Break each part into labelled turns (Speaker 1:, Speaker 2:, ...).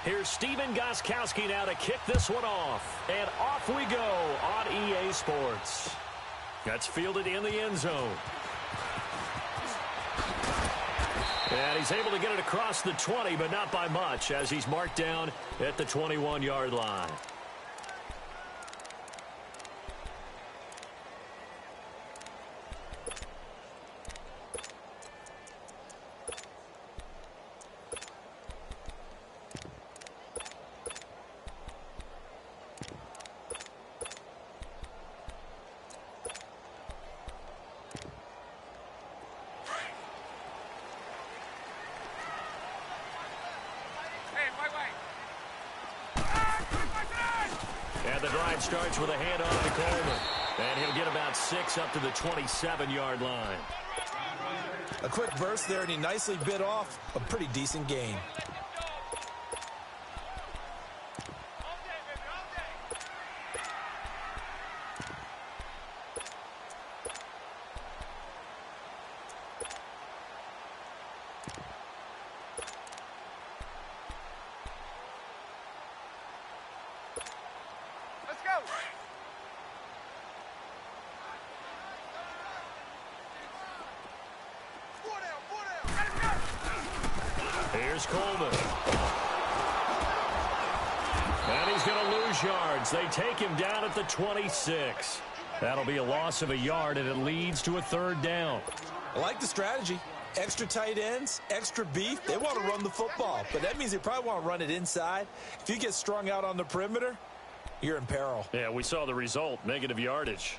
Speaker 1: Here's Steven Gostkowski now to kick this one off. And off we go on EA Sports. That's fielded in the end zone. And he's able to get it across the 20, but not by much, as he's marked down at the 21-yard line. And the drive starts with a handoff to Coleman. And he'll get about 6 up to the 27-yard line.
Speaker 2: A quick burst there, and he nicely bit off a pretty decent gain.
Speaker 1: Here's Coleman. And he's going to lose yards. They take him down at the 26. That'll be a loss of a yard, and it leads to a third down.
Speaker 2: I like the strategy. Extra tight ends, extra beef. They want to run the football, but that means they probably want to run it inside. If you get strung out on the perimeter, you're in peril.
Speaker 1: Yeah, we saw the result, negative yardage.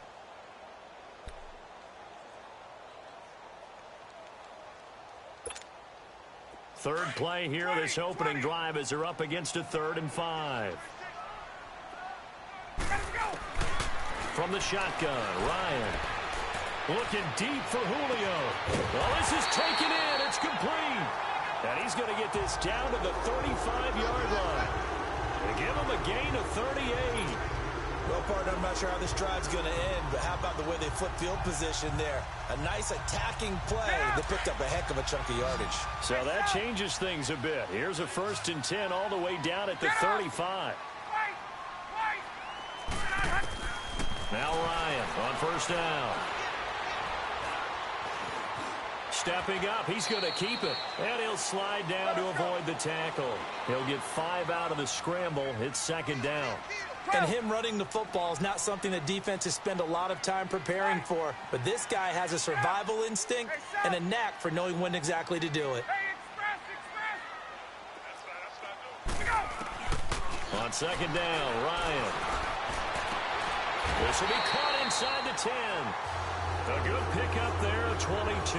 Speaker 1: Third play here, this opening drive, as they're up against a 3rd and 5. From the shotgun, Ryan. Looking deep for Julio. Well, this is taken in. It's complete. And he's going to get this down to the 35-yard line. They give him a gain of 38.
Speaker 2: Well, partner, I'm not sure how this drive's going to end, but how about the way they flip field position there? A nice attacking play. They picked up a heck of a chunk of yardage.
Speaker 1: So that changes things a bit. Here's a 1st and 10 all the way down at the 35. Now Ryan on 1st down. Stepping up, he's going to keep it. And he'll slide down to avoid the tackle. He'll get 5 out of the scramble. It's 2nd down.
Speaker 2: And him running the football is not something that defenses spend a lot of time preparing for. But this guy has a survival instinct and a knack for knowing when exactly to do it.
Speaker 1: On 2nd down, Ryan. This will be caught inside the 10. A good pickup there, a 22.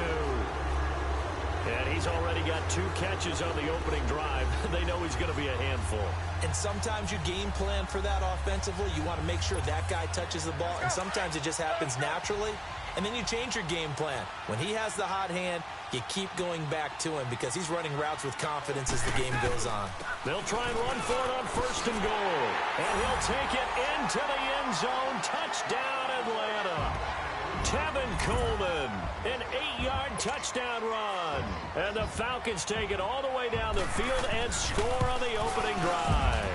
Speaker 1: And he's already got 2 catches on the opening drive. They know he's going to be a handful.
Speaker 2: And sometimes you game plan for that offensively. You want to make sure that guy touches the ball. And sometimes it just happens naturally. And then you change your game plan. When he has the hot hand, you keep going back to him because he's running routes with confidence as the game goes on.
Speaker 1: They'll try and run for it on 1st and goal. And he'll take it into the end zone. Touchdown, Atlanta. Tevin Coleman, an 8-yard touchdown run. And the Falcons take it all the way down the field and score on the opening drive.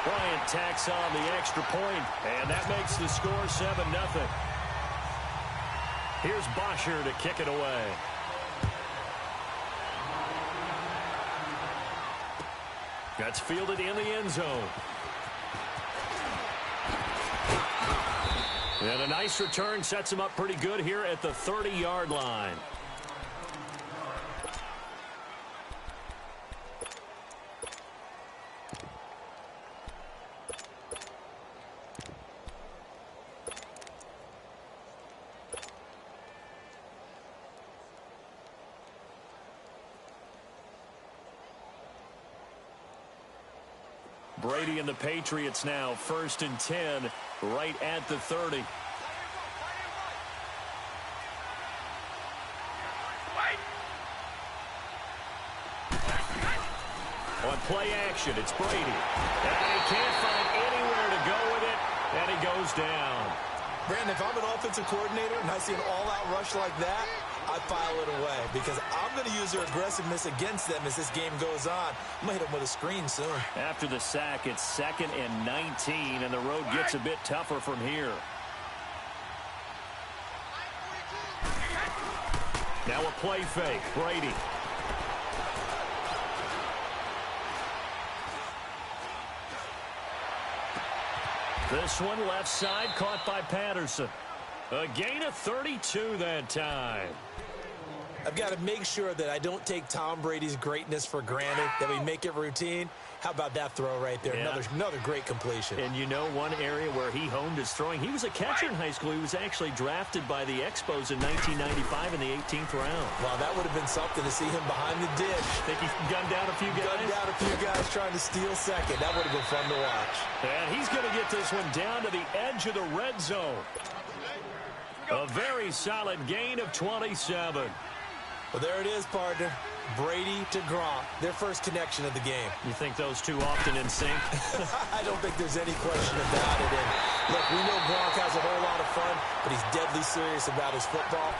Speaker 1: Bryant tacks on the extra point, and that makes the score 7-0. Here's Bosher to kick it away. That's fielded in the end zone. And a nice return sets him up pretty good here at the 30-yard line. Brady and the Patriots now 1st and 10 right at the 30. On play action, it's Brady. And he can't find anywhere to go with it, and he goes down.
Speaker 2: Brandon, if I'm an offensive coordinator and I see an all-out rush like that, I file it away because I'm going to use their aggressiveness against them as this game goes on. I'm going to hit them with a screen soon.
Speaker 1: After the sack, it's 2nd and 19, and the road gets a bit tougher from here. Now a play fake. Brady. This one left side caught by Patterson. A gain of 32 that time.
Speaker 2: I've got to make sure that I don't take Tom Brady's greatness for granted, that we make it routine. How about that throw right there?
Speaker 1: Yeah.
Speaker 2: Another great completion.
Speaker 1: And you know one area where he honed his throwing? He was a catcher in high school. He was actually drafted by the Expos in 1995 in the 18th round.
Speaker 2: Wow, that would have been something to see him behind the dish.
Speaker 1: Think he gunned down a few guys?
Speaker 2: Gunned down a few guys trying to steal second. That would have been fun to watch.
Speaker 1: And he's going to get this one down to the edge of the red zone. A very solid gain of 27.
Speaker 2: Well, there it is, partner. Brady to Gronk, their first connection of the game.
Speaker 1: You think those two often in sync?
Speaker 2: I don't think there's any question about it. And look, we know Gronk has a whole lot of fun, but he's deadly serious about his football,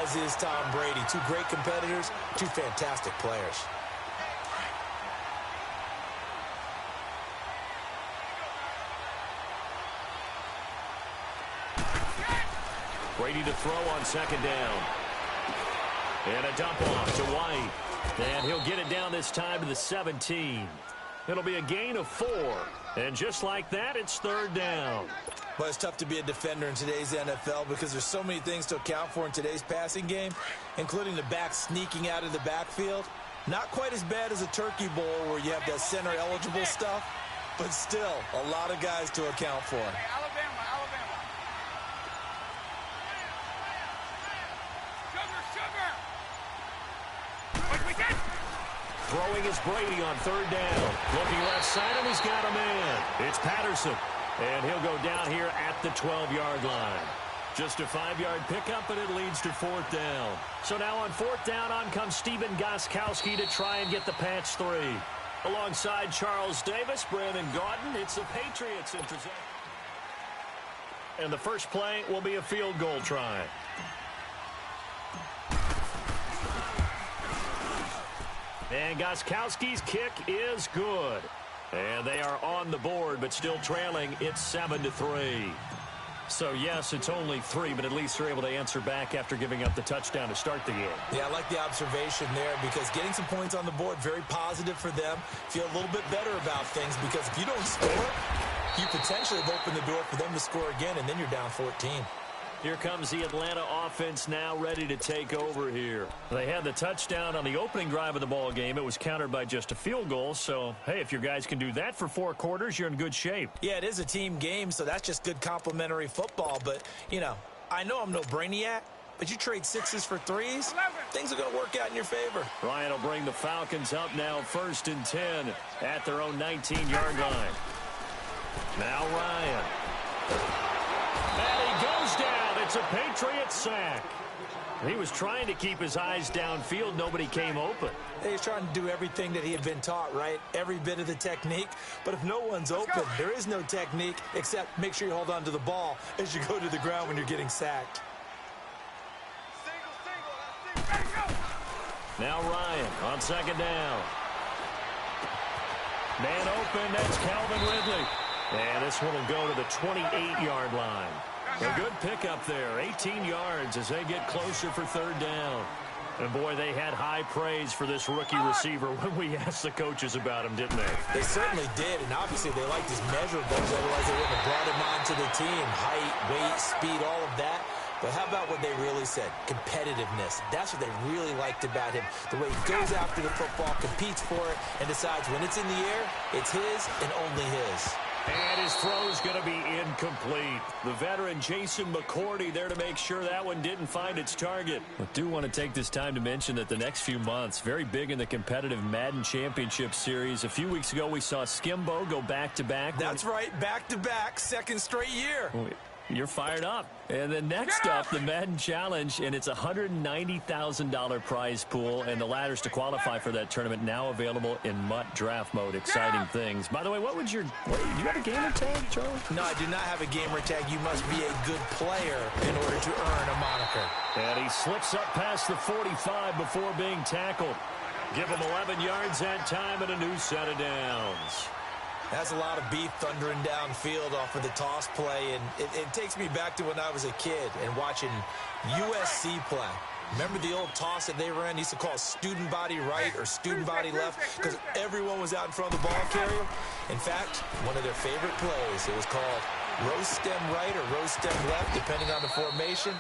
Speaker 2: as is Tom Brady. Two great competitors, two fantastic players.
Speaker 1: Brady to throw on 2nd down. And a dump off to White. And he'll get it down this time to the 17. It'll be a gain of 4. And just like that, it's 3rd down.
Speaker 2: Well, it's tough to be a defender in today's NFL because there's so many things to account for in today's passing game, including the back sneaking out of the backfield. Not quite as bad as a turkey bowl where you have that center-eligible stuff, but still a lot of guys to account for.
Speaker 1: Throwing is Brady on 3rd down. Looking left side, and he's got a man. It's Patterson. And he'll go down here at the 12-yard line. Just a 5-yard pickup, and it leads to 4th down. So now on 4th down, on comes Stephen Gostkowski to try and get the patch 3. Alongside Charles Davis, Brandon Gaudin, it's the Patriots in possession. And the first play will be a field goal try. And Gostkowski's kick is good. And they are on the board, but still trailing. It's 7-3. So, yes, it's only 3, but at least they're able to answer back after giving up the touchdown to start the game.
Speaker 2: Yeah, I like the observation there because getting some points on the board, very positive for them. Feel a little bit better about things because if you don't score, you potentially have opened the door for them to score again, and then you're down 14.
Speaker 1: Here comes the Atlanta offense now ready to take over here. They had the touchdown on the opening drive of the ball game. It was countered by just a field goal. So, hey, if your guys can do that for 4 quarters, you're in good shape.
Speaker 2: Yeah, it is a team game, so that's just good complimentary football. But, you know, I know I'm no brainiac, but you trade 6s for 3s, things are going to work out in your favor.
Speaker 1: Ryan will bring the Falcons up now 1st and 10 at their own 19-yard line. Now Ryan. And he goes down. It's a Patriots sack. He was trying to keep his eyes downfield. Nobody came open.
Speaker 2: He's trying to do everything that he had been taught, right? Every bit of the technique. But if no one's open, there is no technique except make sure you hold on to the ball as you go to the ground when you're getting sacked.
Speaker 1: Now Ryan on 2nd down. Man open, that's Calvin Ridley. And this one will go to the 28-yard line. A good pickup there, 18 yards as they get closer for 3rd down. And, boy, they had high praise for this rookie receiver when we asked the coaches about him, didn't they?
Speaker 2: They certainly did, and obviously they liked his measurables. Otherwise, they wouldn't have brought him onto the team. Height, weight, speed, all of that. But how about what they really said? Competitiveness. That's what they really liked about him. The way he goes after the football, competes for it, and decides when it's in the air, it's his and only his.
Speaker 1: And his throw's going to be incomplete. The veteran Jason McCourty there to make sure that one didn't find its target. I do want to take this time to mention that the next few months, very big in the competitive Madden Championship Series. A few weeks ago, we saw Skimbo go back-to-back.
Speaker 2: That's right, back-to-back, 2nd straight year.
Speaker 1: You're fired up. And then next up, the Madden Challenge, and it's a $190,000 prize pool, and the ladders to qualify for that tournament now available in MUT draft mode. Exciting things. By the way, do you have a gamer tag, Charles?
Speaker 2: No, I do not have a gamer tag. You must be a good player in order to earn a moniker.
Speaker 1: And he slips up past the 45 before being tackled. Give him 11 yards that time and a new set of downs.
Speaker 2: That's a lot of beef thundering downfield off of the toss play, and it takes me back to when I was a kid and watching USC play. Remember the old toss that they ran? They used to call student body right or student body left because everyone was out in front of the ball carrier. In fact, one of their favorite plays, it was called rose stem right or rose stem left, depending on the formation.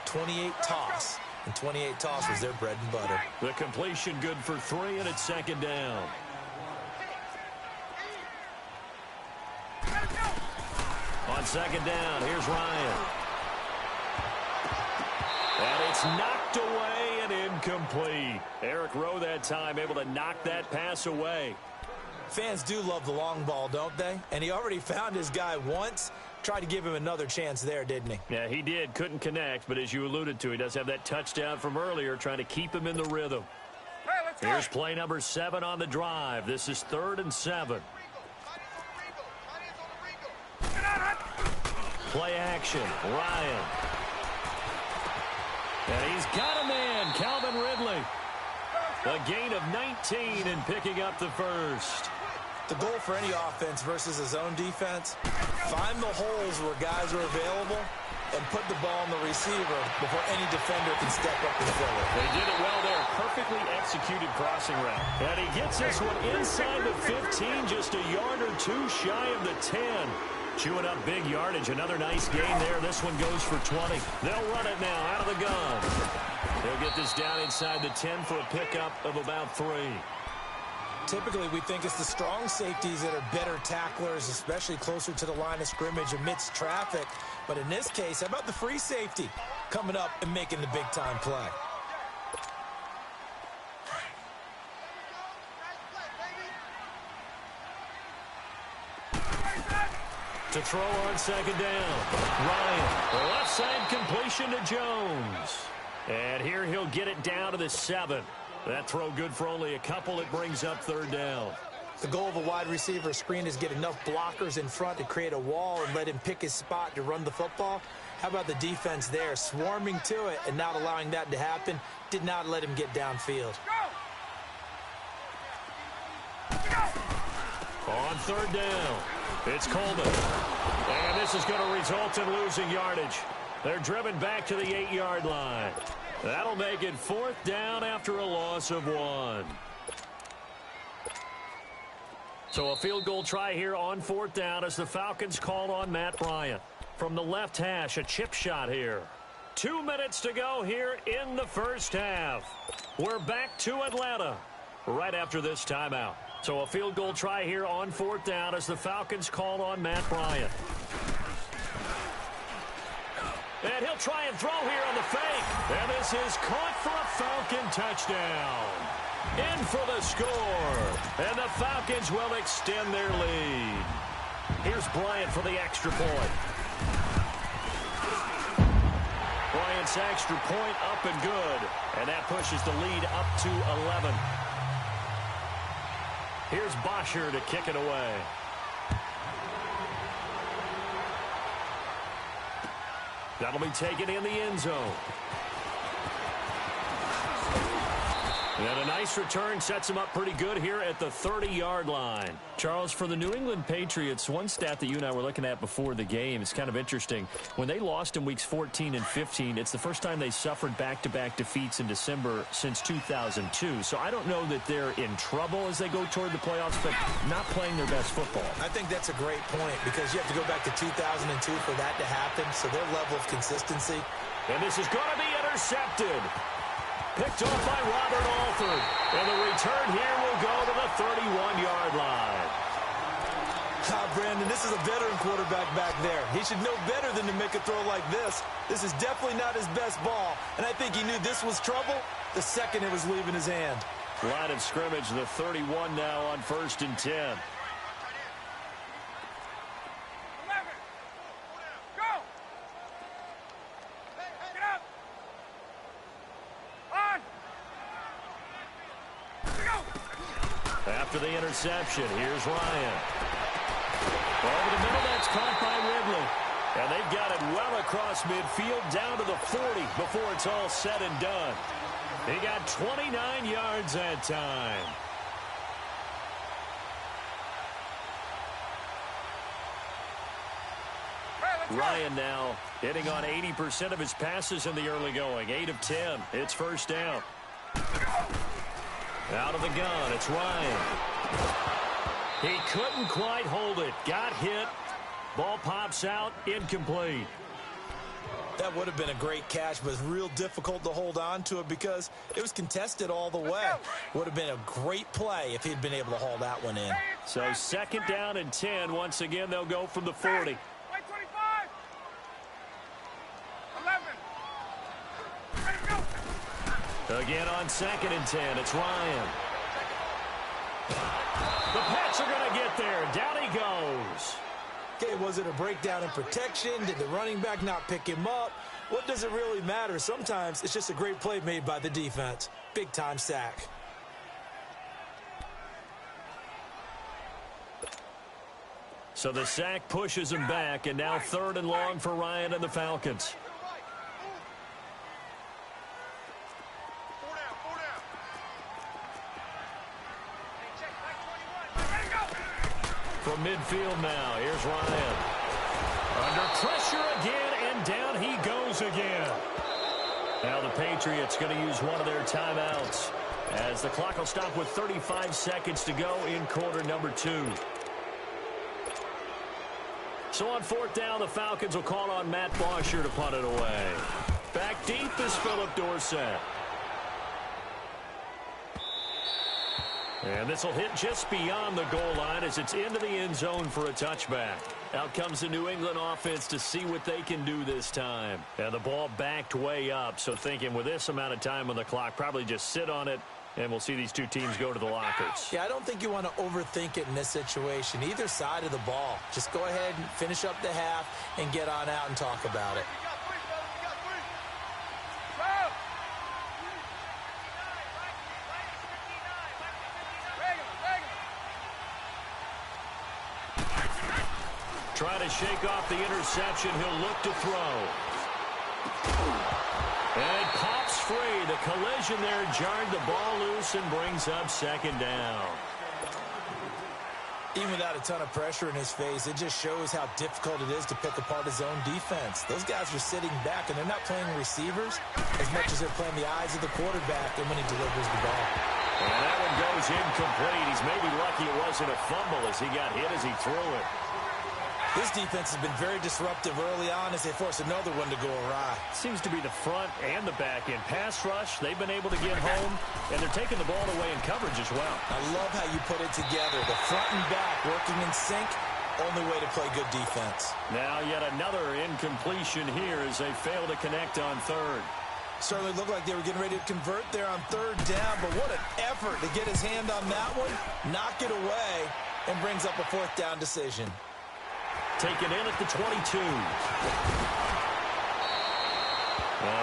Speaker 2: 28 toss, and 28 toss was their bread and butter.
Speaker 1: The completion good for 3, and it's second down. On second down, here's Ryan. And it's knocked away and incomplete. Eric Rowe that time able to knock that pass away.
Speaker 2: Fans do love the long ball, don't they? And he already found his guy once. Tried to give him another chance there, didn't he?
Speaker 1: Yeah, he did. Couldn't connect, but as you alluded to, he does have that touchdown from earlier, trying to keep him in the rhythm. Here's play number 7 on the drive. This is 3rd and 7. Play action, Ryan. And he's got a man, Calvin Ridley. A gain of 19 and picking up the first.
Speaker 2: The goal for any offense versus a zone defense, find the holes where guys are available and put the ball on the receiver before any defender can step up and fill it.
Speaker 1: They did it well there. Perfectly executed crossing route. And he gets this one inside the 15, just a yard or 2 shy of the 10. Chewing up big yardage. Another nice gain there. This one goes for 20. They'll run it now out of the gun. They'll get this down inside the 10 for a pickup of about 3.
Speaker 2: Typically, we think it's the strong safeties that are better tacklers, especially closer to the line of scrimmage amidst traffic. But in this case, how about the free safety coming up and making the big-time play?
Speaker 1: To throw on second down. Ryan, left side completion to Jones. And here he'll get it down to the 7. That throw good for only a couple. It brings up 3rd down.
Speaker 2: The goal of a wide receiver screen is get enough blockers in front to create a wall and let him pick his spot to run the football. How about the defense there, swarming to it and not allowing that to happen? Did not let him get downfield.
Speaker 1: On 3rd down, it's Coleman. And this is going to result in losing yardage. They're driven back to the 8-yard line. That'll make it 4th down after a loss of 1. So a field goal try here on 4th down as the Falcons call on Matt Bryant. From the left hash, a chip shot here. 2 minutes to go here in the first half. We're back to Atlanta right after this timeout. So a field goal try here on 4th down as the Falcons call on Matt Bryant. And he'll try and throw here on the fake. And this is caught for a Falcon touchdown. In for the score. And the Falcons will extend their lead. Here's Bryant for the extra point. Bryant's extra point up and good. And that pushes the lead up to 11. Here's Bosher to kick it away. That'll be taken in the end zone. And a nice return sets him up pretty good here at the 30-yard line. Charles, for the New England Patriots, one stat that you and I were looking at before the game, it's kind of interesting. When they lost in weeks 14 and 15, it's the first time they suffered back-to-back defeats in December since 2002. So I don't know that they're in trouble as they go toward the playoffs, but not playing their best football.
Speaker 2: I think that's a great point because you have to go back to 2002 for that to happen, so their level of consistency.
Speaker 1: And this is going to be intercepted. Picked off by Robert Alford. And the return here will go to the 31-yard line.
Speaker 2: Brandon, this is a veteran quarterback back there. He should know better than to make a throw like this. This is definitely not his best ball. And I think he knew this was trouble the second it was leaving his hand.
Speaker 1: Line of scrimmage, the 31 now on 1st and 10. After the interception, here's Ryan. Over the middle, that's caught by Ridley. And they've got it well across midfield down to the 40 before it's all said and done. He got 29 yards that time. Ryan now hitting on 80% of his passes in the early going. 8 of 10. It's first down. Out of the gun, it's Ryan. He couldn't quite hold it. Got hit. Ball pops out. Incomplete.
Speaker 2: That would have been a great catch, but it's real difficult to hold on to it because it was contested all the way. Would have been a great play if he'd been able to haul that one in.
Speaker 1: So second down and 10. Once again, they'll go from the 40. 11. Again on second and 10. It's Ryan. The Pats are going to get there. Down he goes.
Speaker 2: Okay, was it a breakdown in protection? Did the running back not pick him up? What does it really matter? Sometimes it's just a great play made by the defense. Big-time sack.
Speaker 1: So the sack pushes him back, and now third and long for Ryan and the Falcons. From midfield now, here's Ryan. Under pressure again, and down he goes again. Now the Patriots going to use one of their timeouts as the clock will stop with 35 seconds to go in quarter number 2. So on fourth down, the Falcons will call on Matt Bosher to punt it away. Back deep is Philip Dorsett. And this will hit just beyond the goal line as it's into the end zone for a touchback. Out comes the New England offense to see what they can do this time. And the ball backed way up, so thinking with this amount of time on the clock, probably just sit on it, and we'll see these two teams go to the lockers.
Speaker 2: Yeah, I don't think you want to overthink it in this situation. Either side of the ball. Just go ahead and finish up the half and get on out and talk about it.
Speaker 1: Trying to shake off the interception. He'll look to throw. And pops free. The collision there jarred the ball loose and brings up second down.
Speaker 2: Even without a ton of pressure in his face, it just shows how difficult it is to pick apart his own defense. Those guys are sitting back, and they're not playing receivers as much as they're playing the eyes of the quarterback and when he delivers the ball.
Speaker 1: And that one goes incomplete. He's maybe lucky it wasn't a fumble as he got hit as he threw it.
Speaker 2: This defense has been very disruptive early on as they force another one to go awry.
Speaker 1: Seems to be the front and the back end. Pass rush, they've been able to get home, and they're taking the ball away in coverage as well.
Speaker 2: I love how you put it together. The front and back working in sync, only way to play good defense.
Speaker 1: Now yet another incompletion here as they fail to connect on third.
Speaker 2: Certainly looked like they were getting ready to convert there on third down, but what an effort to get his hand on that one, knock it away, and brings up a fourth down decision.
Speaker 1: Taken in at the 22.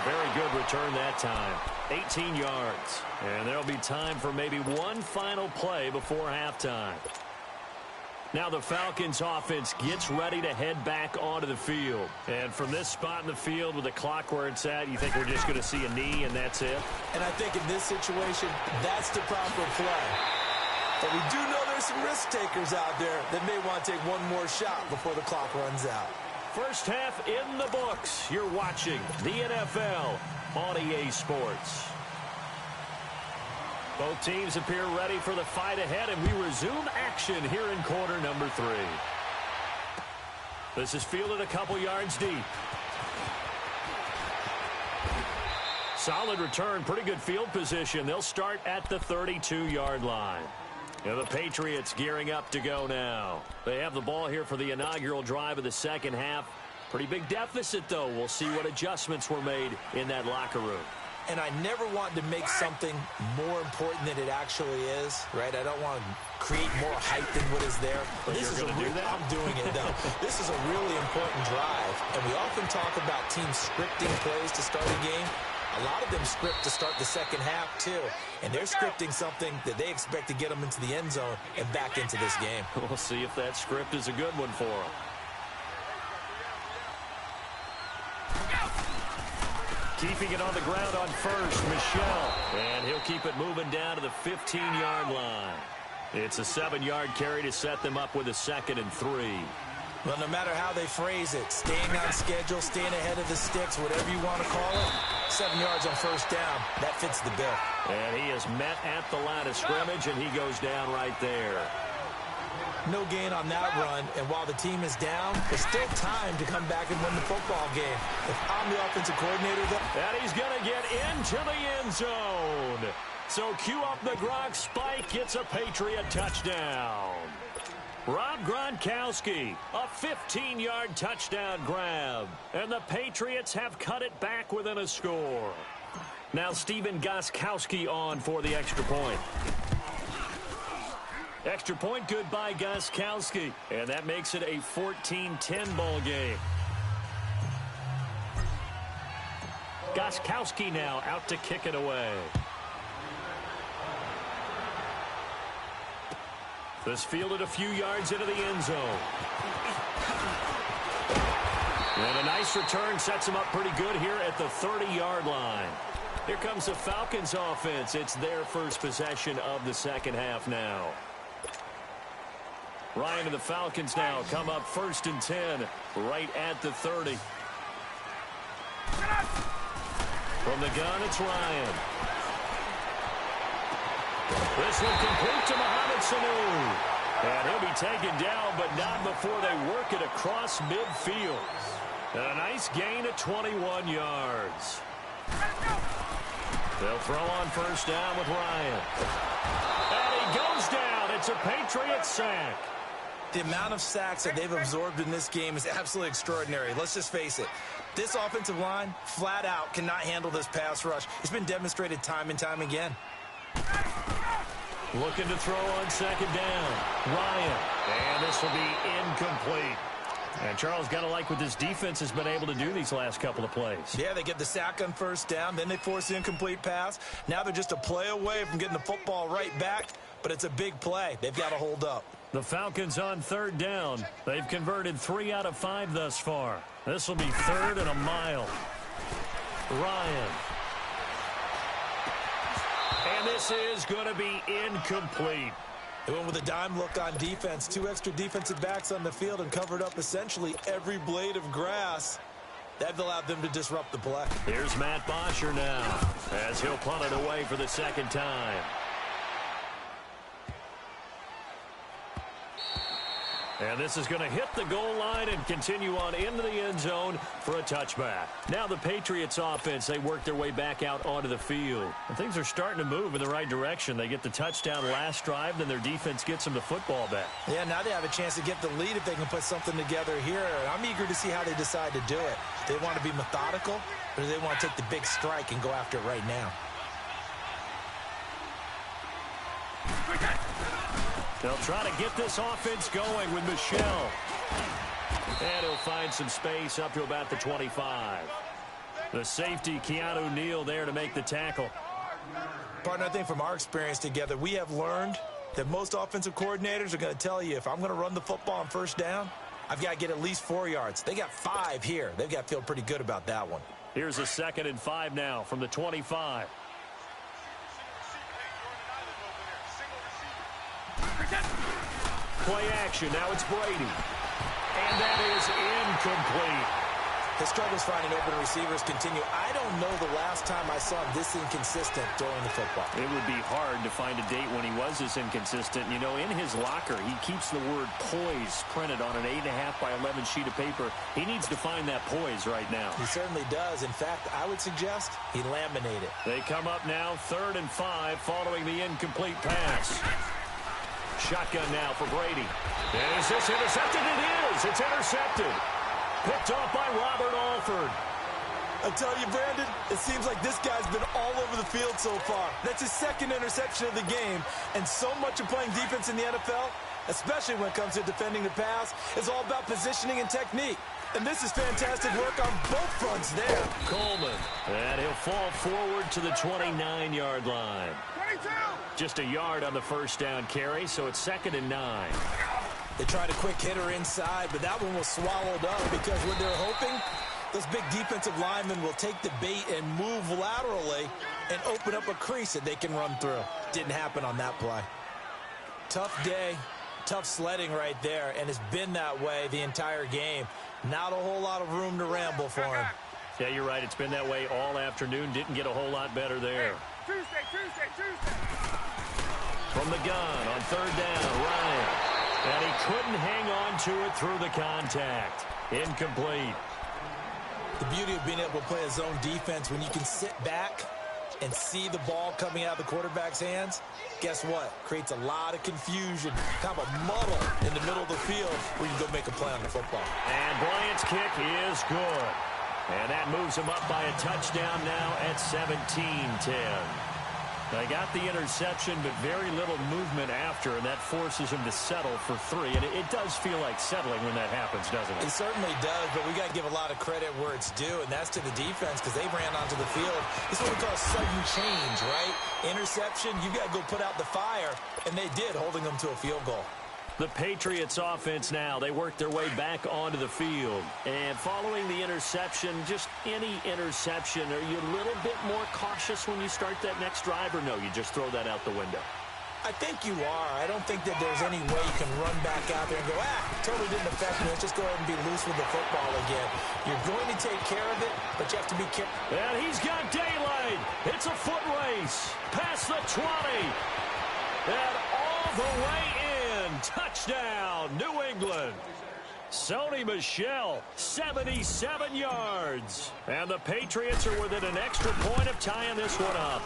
Speaker 1: Very good return that time. 18 yards. And there'll be time for maybe one final play before halftime. Now the Falcons offense gets ready to head back onto the field. And from this spot in the field with the clock where it's at, you think we're just going to see a knee and that's it?
Speaker 2: And I think in this situation, that's the proper play. But we do know there's some risk takers out there that may want to take one more shot before the clock runs out.
Speaker 1: First half in the books. You're watching the NFL on EA Sports. Both teams appear ready for the fight ahead, and we resume action here in quarter number 3. This is fielded a couple yards deep. Solid return, pretty good field position. They'll start at the 32-yard line. And the Patriots gearing up to go now. They have the ball here for the inaugural drive of the second half. Pretty big deficit, though. We'll see what adjustments were made in that locker room.
Speaker 2: And I never want to make something more important than it actually is, right? I don't want to create more hype than what is there.
Speaker 1: This is
Speaker 2: I'm doing it, though. This is a really important drive. And we often talk about teams scripting plays to start a game. A lot of them script to start the second half, too. And they're scripting something that they expect to get them into the end zone and back into this game.
Speaker 1: We'll see if that script is a good one for them. Keeping it on the ground on first, Michel. And he'll keep it moving down to the 15-yard line. It's a 7-yard carry to set them up with a 2nd and 3.
Speaker 2: Well, no matter how they phrase it, staying on schedule, staying ahead of the sticks, whatever you want to call it, 7 yards on first down, that fits the bill.
Speaker 1: And he is met at the line of scrimmage, and he goes down right there.
Speaker 2: No gain on that run, and while the team is down, there's still time to come back and win the football game. If I'm the offensive coordinator,
Speaker 1: and he's going to get into the end zone. So cue up the Gronk spike, gets a Patriot touchdown. Rob Gronkowski, a 15-yard touchdown grab, and the Patriots have cut it back within a score. Now Stephen Gostkowski on for the extra point. Extra point good by Gostkowski, and that makes it a 14-10 ball game. Gostkowski now out to kick it away. This fielded a few yards into the end zone. And a nice return sets him up pretty good here at the 30-yard line. Here comes the Falcons offense. It's their first possession of the second half now. Ryan and the Falcons now come up 1st and 10 right at the 30. From the gun, it's Ryan. This one complete to Mohamed Sanu. And he'll be taken down, but not before they work it across midfield. And a nice gain of 21 yards. They'll throw on first down with Ryan. And he goes down. It's a Patriot sack.
Speaker 2: The amount of sacks that they've absorbed in this game is absolutely extraordinary. Let's just face it. This offensive line, flat out, cannot handle this pass rush. It's been demonstrated time and time again.
Speaker 1: Looking to throw on second down. Ryan. And this will be incomplete. And Charles, got to like what this defense has been able to do these last couple of plays.
Speaker 2: Yeah, they get the sack on first down. Then they force the incomplete pass. Now they're just a play away from getting the football right back. But it's a big play. They've got to hold up.
Speaker 1: The Falcons on third down. They've converted 3 out of 5 thus far. This will be 3rd and a mile. Ryan. And this is going to be incomplete.
Speaker 2: They went with a dime look on defense. 2 extra defensive backs on the field and covered up essentially every blade of grass. That allowed them to disrupt the play.
Speaker 1: Here's Matt Bosher now as he'll punt it away for the second time. And this is going to hit the goal line and continue on into the end zone for a touchback. Now the Patriots offense, they work their way back out onto the field. And things are starting to move in the right direction. They get the touchdown last drive, then their defense gets them the football back.
Speaker 2: Yeah, now they have a chance to get the lead if they can put something together here. I'm eager to see how they decide to do it. They want to be methodical, or do they want to take the big strike and go after it right now?
Speaker 1: They'll try to get this offense going with Michel. And he'll find some space up to about the 25. The safety, Keanu Neal, there to make the tackle.
Speaker 2: Partner, I think from our experience together, we have learned that most offensive coordinators are going to tell you, if I'm going to run the football on first down, I've got to get at least 4 yards. They got 5 here. They've got to feel pretty good about that one.
Speaker 1: Here's a 2nd and 5 now from the 25. Play action. Now it's Brady. And that is incomplete.
Speaker 2: His struggles finding open receivers continue. I don't know the last time I saw him this inconsistent throwing the football.
Speaker 1: It would be hard to find a date when he was this inconsistent. You know, in his locker, he keeps the word poise printed on an 8.5 by 11 sheet of paper. He needs to find that poise right now.
Speaker 2: He certainly does. In fact, I would suggest he laminate it.
Speaker 1: They come up now 3rd and 5 following the incomplete pass. Shotgun now for Brady. And is this intercepted? It is. It's intercepted. Picked off by Robert Alford.
Speaker 2: I tell you, Brandon, it seems like this guy's been all over the field so far. That's his 2nd interception of the game. And so much of playing defense in the NFL, especially when it comes to defending the pass, is all about positioning and technique. And this is fantastic work on both fronts there.
Speaker 1: Coleman, and he'll fall forward to the 29-yard line.
Speaker 3: 22.
Speaker 1: Just a yard on the first down carry, so it's 2nd and 9.
Speaker 2: They tried a quick hitter inside, but that one was swallowed up because what they're hoping, those big defensive linemen will take the bait and move laterally and open up a crease that they can run through. Didn't happen on that play. Tough day, tough sledding right there, and it's been that way the entire game. Not a whole lot of room to ramble for him.
Speaker 1: Yeah, you're right. It's been that way all afternoon. Didn't get a whole lot better there.
Speaker 3: Tuesday.
Speaker 1: From the gun on 3rd down, Ryan. And he couldn't hang on to it through the contact. Incomplete.
Speaker 2: The beauty of being able to play a zone defense when you can sit back and see the ball coming out of the quarterback's hands, guess what? Creates a lot of confusion, kind of a muddle in the middle of the field where you can go make a play on the football.
Speaker 1: And Bryant's kick is good. And that moves him up by a touchdown now at 17-10. They got the interception, but very little movement after, and that forces him to settle for 3. And it does feel like settling when that happens, doesn't it?
Speaker 2: It certainly does, but we got to give a lot of credit where it's due, and that's to the defense because they ran onto the field. This is what we call sudden change, right? Interception, you got to go put out the fire, and they did, holding them to a field goal.
Speaker 1: The Patriots offense now, they work their way back onto the field. And following the interception, just any interception, are you a little bit more cautious when you start that next drive, or no, you just throw that out the window?
Speaker 2: I think you are. I don't think that there's any way you can run back out there and go, totally didn't affect me. Let's just go ahead and be loose with the football again. You're going to take care of it, but you have to be careful.
Speaker 1: And he's got daylight. It's a foot race. Past the 20. And all the way in. Touchdown, New England. Sony Michel, 77 yards. And the Patriots are within an extra point of tying this one up.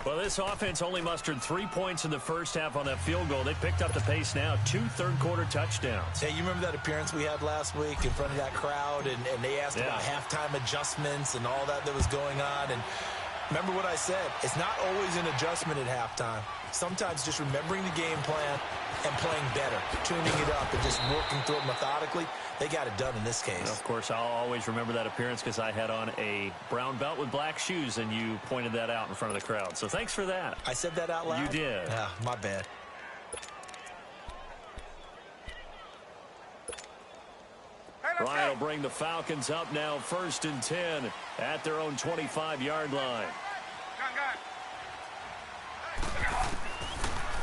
Speaker 1: Well, this offense only mustered 3 points in the first half on that field goal. They picked up the pace now, 2 third-quarter touchdowns.
Speaker 2: Hey, you remember that appearance we had last week in front of that crowd, and they asked about halftime adjustments and all that was going on, and remember what I said. It's not always an adjustment at halftime. Sometimes just remembering the game plan and playing better, tuning it up and just working through it methodically. They got it done in this case.
Speaker 1: Of course, I'll always remember that appearance because I had on a brown belt with black shoes, and you pointed that out in front of the crowd. So thanks for that.
Speaker 2: I said that out loud?
Speaker 1: You did.
Speaker 2: My bad.
Speaker 1: Ryan will bring the Falcons up now 1st and 10 at their own 25-yard line.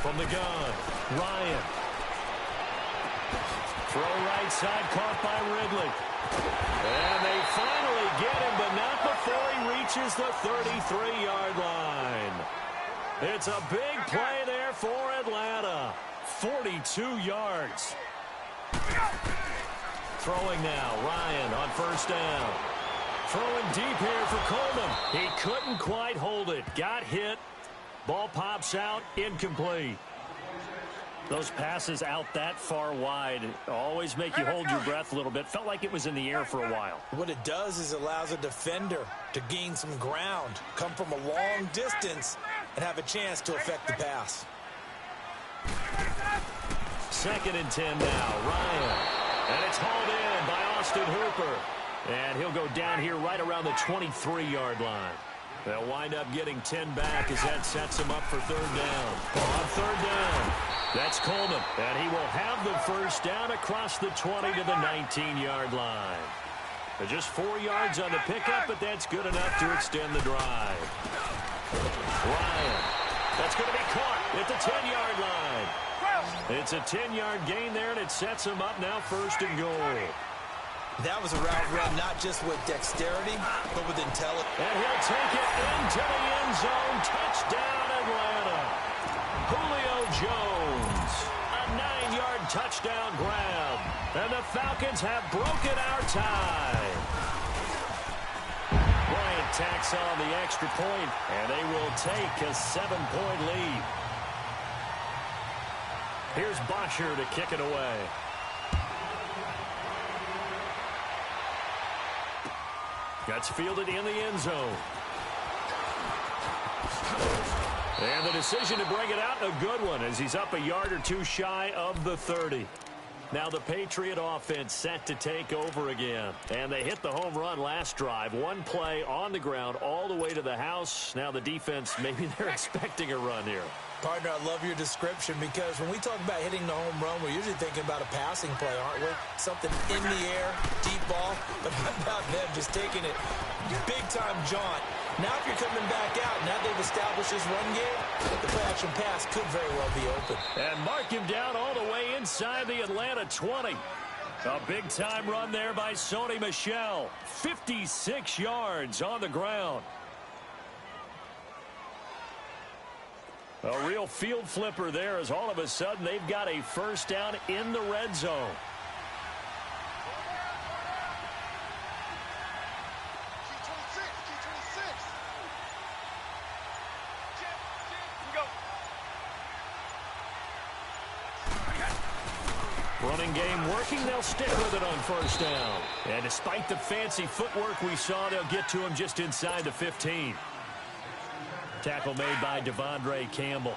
Speaker 1: From the gun, Ryan. Throw right side, caught by Ridley. And they finally get him, but not before he reaches the 33-yard line. It's a big play there for Atlanta. 42 yards. Throwing now, Ryan on 1st down. Throwing deep here for Coleman. He couldn't quite hold it. Got hit. Ball pops out, incomplete. Those passes out that far wide always make you hold your breath a little bit. Felt like it was in the air for a while.
Speaker 2: What it does is it allows a defender to gain some ground, come from a long distance, and have a chance to affect the pass.
Speaker 1: 2nd and 10 now, Ryan. And it's hauled in by Austin Hooper. And he'll go down here right around the 23-yard line. They'll wind up getting 10 back as that sets him up for 3rd down. On 3rd down, that's Coleman. And he will have the 1st down across the 20 to the 19-yard line. Just 4 yards on the pickup, but that's good enough to extend the drive. Ryan, that's going to be caught at the 10-yard line. It's a 10-yard gain there, and it sets him up now 1st and goal.
Speaker 2: That was a route run, not just with dexterity, but with intelligence.
Speaker 1: And he'll take it into the end zone. Touchdown, Atlanta. Julio Jones. A 9-yard touchdown grab. And the Falcons have broken our tie. Bryant tacks on the extra point, and they will take a 7-point lead. Here's Bosher to kick it away. That's fielded in the end zone. And the decision to bring it out, a good one, as he's up a yard or two shy of the 30. Now the Patriot offense set to take over again. And they hit the home run last drive. One play on the ground all the way to the house. Now the defense, maybe they're expecting a run here.
Speaker 2: Partner, I love your description because when we talk about hitting the home run, we're usually thinking about a passing play, aren't we? Something in the air, deep ball. But how about them just taking it big-time jaunt? Now if you're coming back out, now they've established this run game, the play-action pass could very well be open.
Speaker 1: And mark him down all the way inside the Atlanta 20. A big-time run there by Sony Michel. 56 yards on the ground. A real field flipper there as all of a sudden they've got a first down in the red zone. Running game working, they'll stick with it on first down. And despite the fancy footwork we saw, they'll get to him just inside the 15. Tackle made by Devondre Campbell.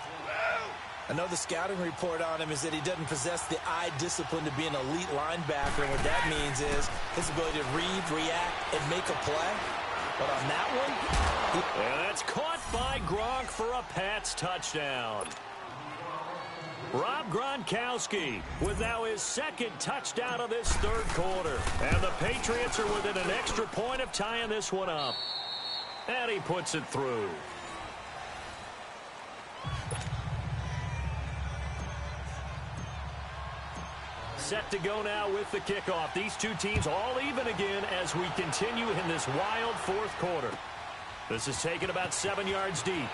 Speaker 2: I know the scouting report on him is that he doesn't possess the eye discipline to be an elite linebacker. And what that means is his ability to read, react, and make a play. But on that one...
Speaker 1: And that's caught by Gronk for a Pats touchdown. Rob Gronkowski with now his second touchdown of this third quarter. And the Patriots are within an extra point of tying this one up. And he puts it through. Set to go now with the kickoff. These two teams all even again as we continue in this wild fourth quarter. This is taken about 7 yards deep.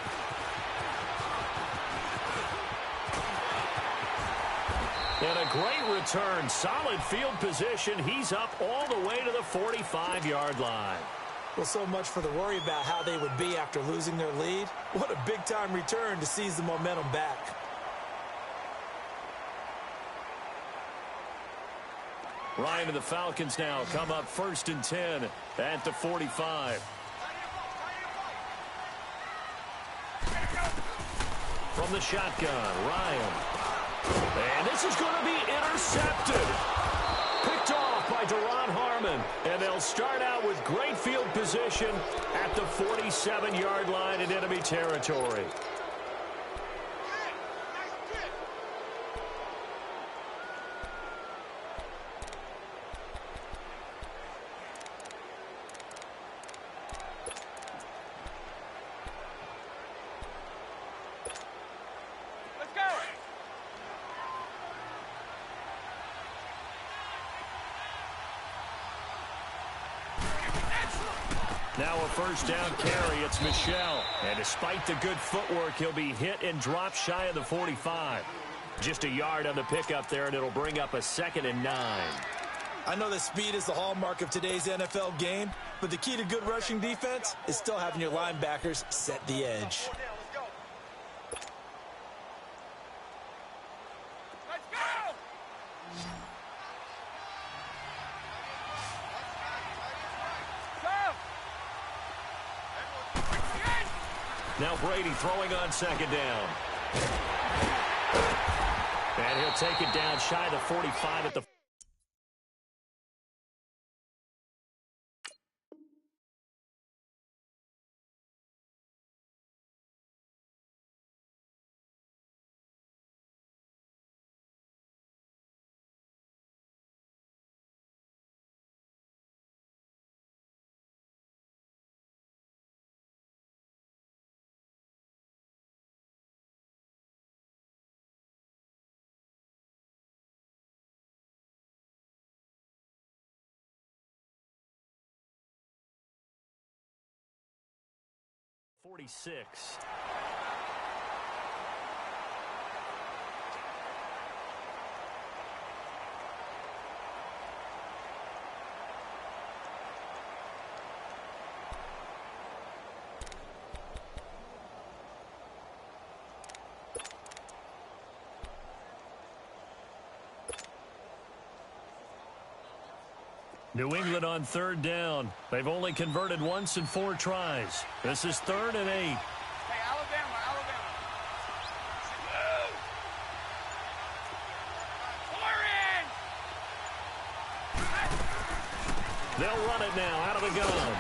Speaker 1: And a great return. Solid field position. He's up all the way to the 45-yard line.
Speaker 2: Well, so much for the worry about how they would be after losing their lead. What a big-time return to seize the momentum back.
Speaker 1: Ryan and the Falcons now come up 1st and 10 at the 45. From the shotgun, Ryan. And this is going to be intercepted. Picked off by Deron Harmon. And they'll start out with great field position at the 47-yard line in enemy territory. Now a first down carry. It's Michel. And despite the good footwork, he'll be hit and dropped shy of the 45. Just a yard on the pickup there, and it'll bring up a 2nd and 9.
Speaker 2: I know that speed is the hallmark of today's NFL game, but the key to good rushing defense is still having your linebackers set the edge.
Speaker 1: Now Brady throwing on 2nd down. And he'll take it down shy of the 45 at the... .46. New England on 3rd down. They've only converted once in 4 tries. This is 3rd and 8.
Speaker 3: Hey, Alabama. Four in.
Speaker 1: They'll run it now out of the gun.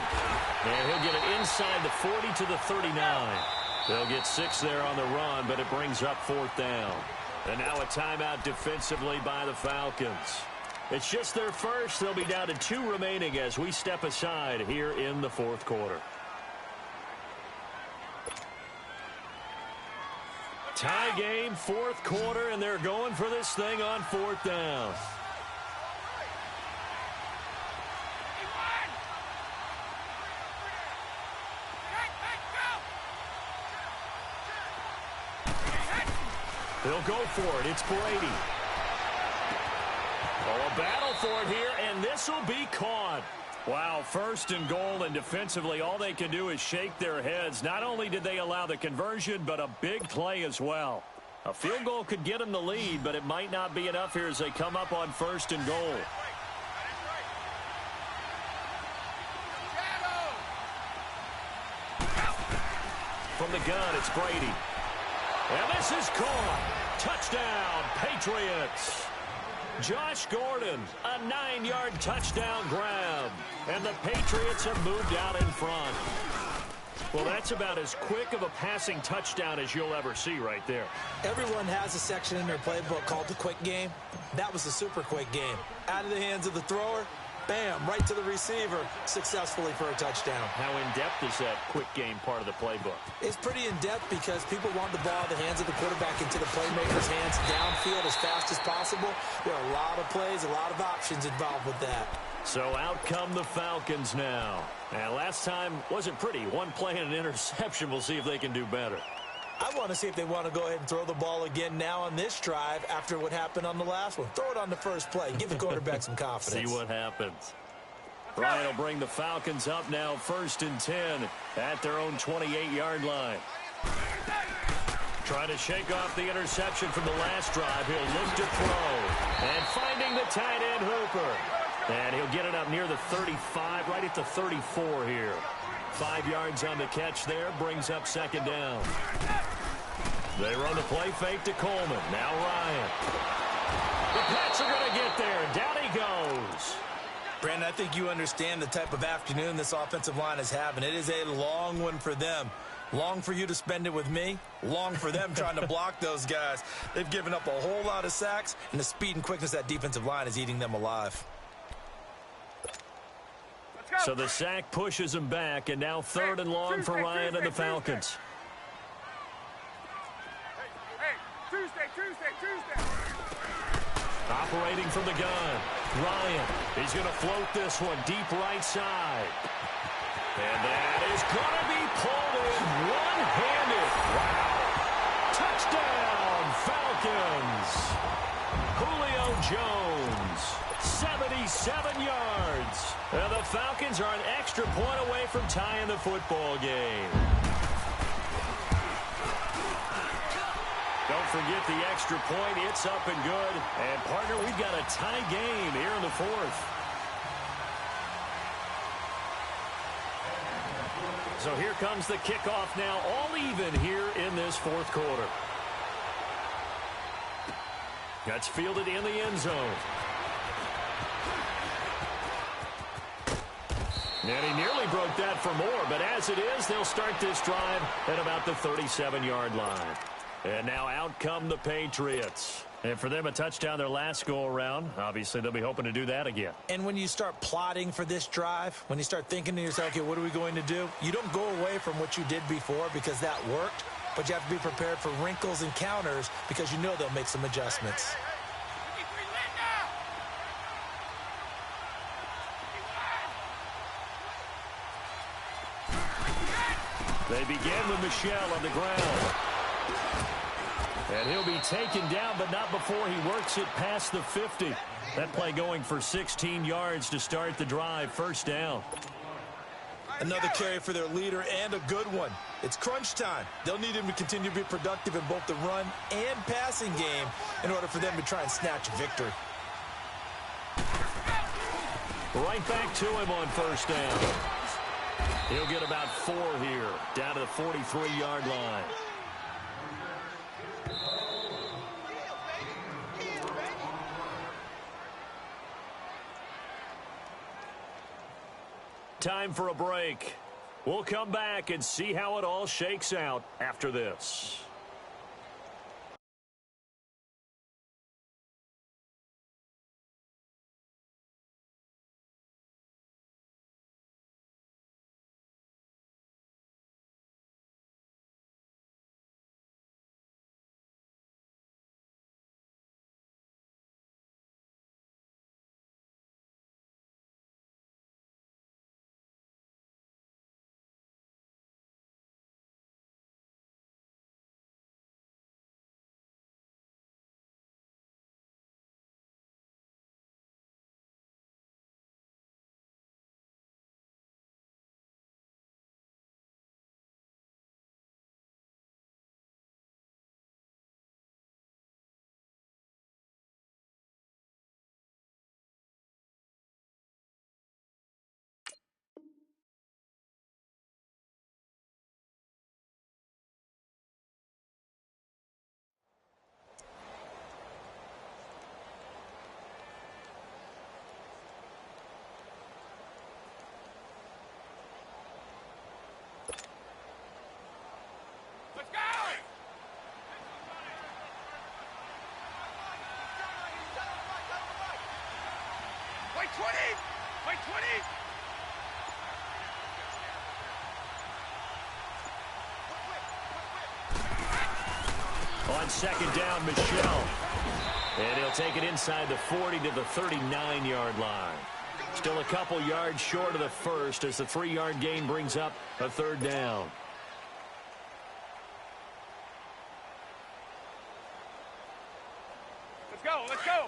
Speaker 1: And he'll get it inside the 40 to the 39. They'll get 6 there on the run, but it brings up 4th down. And now a timeout defensively by the Falcons. It's just their first. They'll be down to 2 remaining as we step aside here in the 4th quarter. Tie game, 4th quarter, and they're going for this thing on 4th down. He'll go for it. It's Brady. Oh, a battle for it here, and this will be caught. Wow, 1st and goal, and defensively all they can do is shake their heads. Not only did they allow the conversion, but a big play as well. A field goal could get them the lead, but it might not be enough here as they come up on 1st and goal. From the gun, it's Brady. And this is caught. Touchdown, Patriots. Josh Gordon, a 9-yard touchdown grab. And the Patriots have moved out in front. Well, that's about as quick of a passing touchdown as you'll ever see right there.
Speaker 2: Everyone has a section in their playbook called the quick game. That was the super quick game. Out of the hands of the thrower, bam, right to the receiver, successfully for a touchdown.
Speaker 1: How in-depth is that quick game part of the playbook?
Speaker 2: It's pretty in-depth because people want the ball in the hands of the quarterback into the playmaker's hands downfield as fast as possible. There are a lot of plays, a lot of options involved with that.
Speaker 1: So out come the Falcons now. And last time wasn't pretty. One play and an interception. We'll see if they can do better.
Speaker 2: I want to see if they want to go ahead and throw the ball again now on this drive after what happened on the last one. Throw it on the first play. Give the quarterback some confidence.
Speaker 1: See what happens. Ryan will bring the Falcons up now 1st and 10 at their own 28-yard line. Trying to shake off the interception from the last drive. He'll look to throw. And finding the tight end Hooper. And he'll get it up near the 35, right at the 34 here. 5 yards on the catch there, brings up 2nd down. They run the play fake to Coleman. Now Ryan. The Pats are going to get there. Down he goes.
Speaker 2: Brandon, I think you understand the type of afternoon this offensive line is having. It is a long one for them. Long for you to spend it with me. Long for them trying to block those guys. They've given up a whole lot of sacks, and the speed and quickness of that defensive line is eating them alive.
Speaker 1: So the sack pushes him back, and now 3rd and long for Ryan and the Falcons.
Speaker 3: Tuesday.
Speaker 1: Operating from the gun. Ryan, he's going to float this one deep right side. And that is going to be pulled in one-handed. Wow. Touchdown, Falcons. Julio Jones, 77 yards. And the Falcons are an extra point away from tying the football game. Don't forget the extra point. It's up and good. And, partner, we've got a tie game here in the 4th. So here comes the kickoff now, all even here in this 4th quarter. That's fielded in the end zone. And he nearly broke that for more, but as it is, they'll start this drive at about the 37-yard line. And now out come the Patriots. And for them, a touchdown their last go-around. Obviously, they'll be hoping to do that again.
Speaker 2: And when you start plotting for this drive, when you start thinking to yourself, okay, what are we going to do? You don't go away from what you did before because that worked, but you have to be prepared for wrinkles and counters because you know they'll make some adjustments.
Speaker 1: They begin with Michel on the ground. And he'll be taken down, but not before he works it past the 50. That play going for 16 yards to start the drive. 1st down.
Speaker 2: Another carry for their leader and a good one. It's crunch time. They'll need him to continue to be productive in both the run and passing game in order for them to try and snatch a victory.
Speaker 1: Right back to him on 1st down. He'll get about 4 here, down to the 43-yard line. Time for a break. We'll come back and see how it all shakes out after this. On second down, Michelle. And he'll take it inside the 40 to the 39-yard line. Still a couple yards short of the first as the 3-yard gain brings up a third down.
Speaker 3: Let's go, let's go.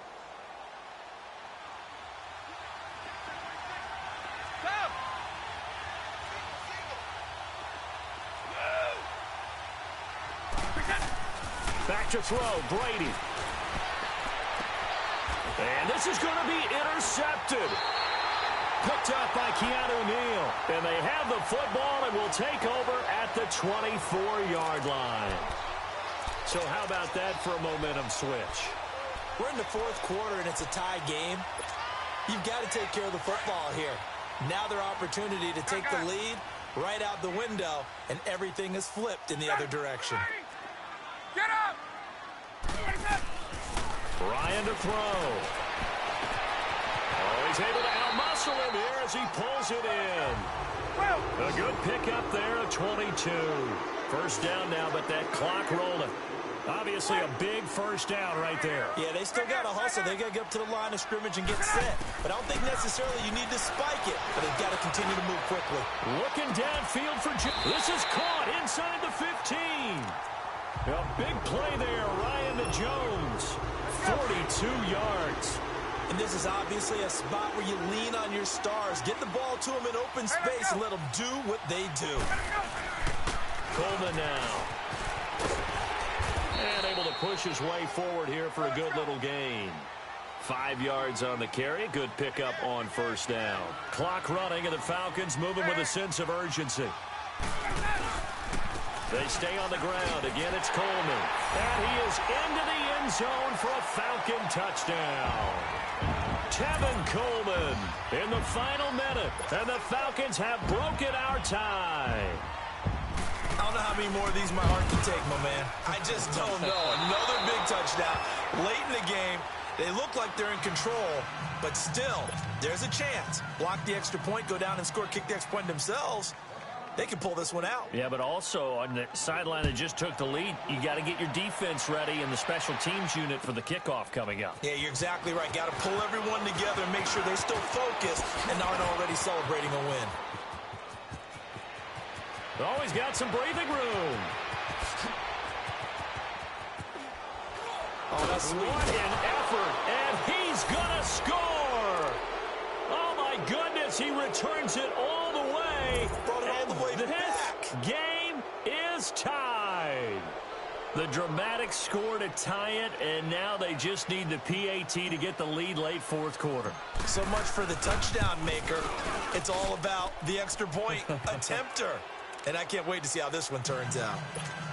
Speaker 1: Back to throw, Brady. And this is going to be intercepted. Picked up by Keanu Neal. And they have the football and will take over at the 24-yard line. So how about that for a momentum switch?
Speaker 2: We're in the fourth quarter, and it's a tie game. You've got to take care of the football here. Now their opportunity to take the lead right out the window, and everything is flipped in the other direction.
Speaker 3: Get up!
Speaker 1: Ryan to throw. Oh, he's able to outmuscle him here as he pulls it in. A good pickup there at 22. First down now, but that clock rolling. Obviously a big first down right there.
Speaker 2: Yeah, they still got to hustle. They got to get up to the line of scrimmage and get set. But I don't think necessarily you need to spike it. But they've got to continue to move quickly.
Speaker 1: Looking downfield for Jim. This is caught inside the 15. A big play there, Ryan to Jones. 42 yards.
Speaker 2: And this is obviously a spot where you lean on your stars. Get the ball to them in open space and let them do what they do.
Speaker 1: Coleman now. And able to push his way forward here for a good little gain. 5 yards on the carry. Good pickup on first down. Clock running, and the Falcons moving with a sense of urgency. They stay on the ground. Again, it's Coleman. And he is into the end zone for a Falcon touchdown. Tevin Coleman in the final minute. And the Falcons have broken our tie.
Speaker 2: I don't know how many more of these my heart can take, my man. I just don't know. Another big touchdown. Late in the game, they look like they're in control, but still, there's a chance. Block the extra point, go down and score, kick the extra point themselves. They can pull this one out.
Speaker 1: Yeah, but also on the sideline that just took the lead, you got to get your defense ready and the special teams unit for the kickoff coming up.
Speaker 2: Yeah, you're exactly right. Got to pull everyone together and make sure they're still focused and aren't already celebrating a win.
Speaker 1: Always got some breathing room.
Speaker 2: Oh, that's sweet.
Speaker 1: What an effort, and he's going to score. Oh, my goodness, he returns it all the way.
Speaker 2: Brought it all the way
Speaker 1: this
Speaker 2: back.
Speaker 1: Game is tied. The dramatic score to tie it, and now they just need the PAT to get the lead late fourth quarter.
Speaker 2: So much for the touchdown maker. It's all about the extra point attempter. And I can't wait to see how this one turns out.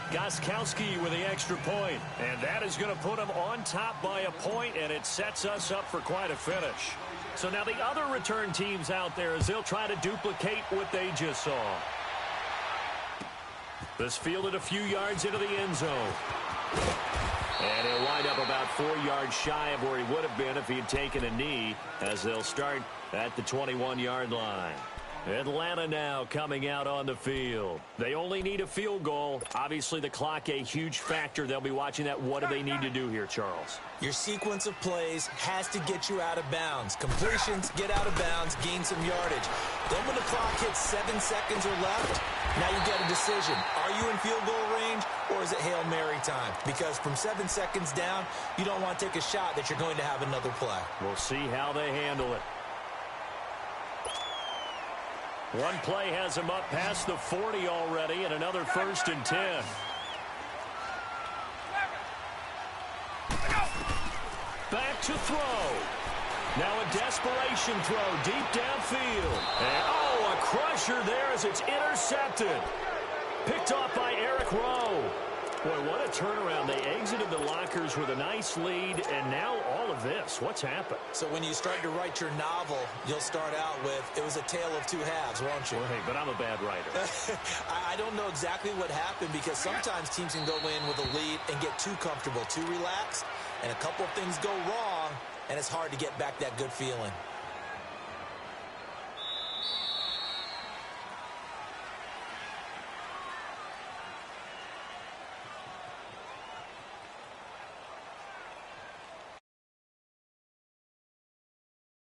Speaker 1: Gostkowski with the extra point, and that is going to put him on top by a point, and it sets us up for quite a finish. So now the other return teams out there as they'll try to duplicate what they just saw. This fielded a few yards into the end zone. And he'll wind up about 4 yards shy of where he would have been if he had taken a knee, as they'll start at the 21-yard line. Atlanta now coming out on the field. They only need a field goal. Obviously, the clock a huge factor. They'll be watching that. What do they need to do here, Charles?
Speaker 2: Your sequence of plays has to get you out of bounds. Completions, get out of bounds, gain some yardage. Then when the clock hits 7 seconds or left, now you get a decision. Are you in field goal range, or is it Hail Mary time? Because from 7 seconds down, you don't want to take a shot that you're going to have another play.
Speaker 1: We'll see how they handle it. One play has him up past the 40 already, and another 1st and 10. Back to throw. Now a desperation throw deep downfield. And, a crusher there as it's intercepted. Picked off by Eric Rowe. Boy, what a turnaround. They exited the lockers with a nice lead, and now all of this. What's happened?
Speaker 2: So when you start to write your novel, you'll start out with, it was a tale of two halves, won't you?
Speaker 1: Well, hey, but I'm a bad writer.
Speaker 2: I don't know exactly what happened, because sometimes teams can go in with a lead and get too comfortable, too relaxed, and a couple of things go wrong, and it's hard to get back that good feeling.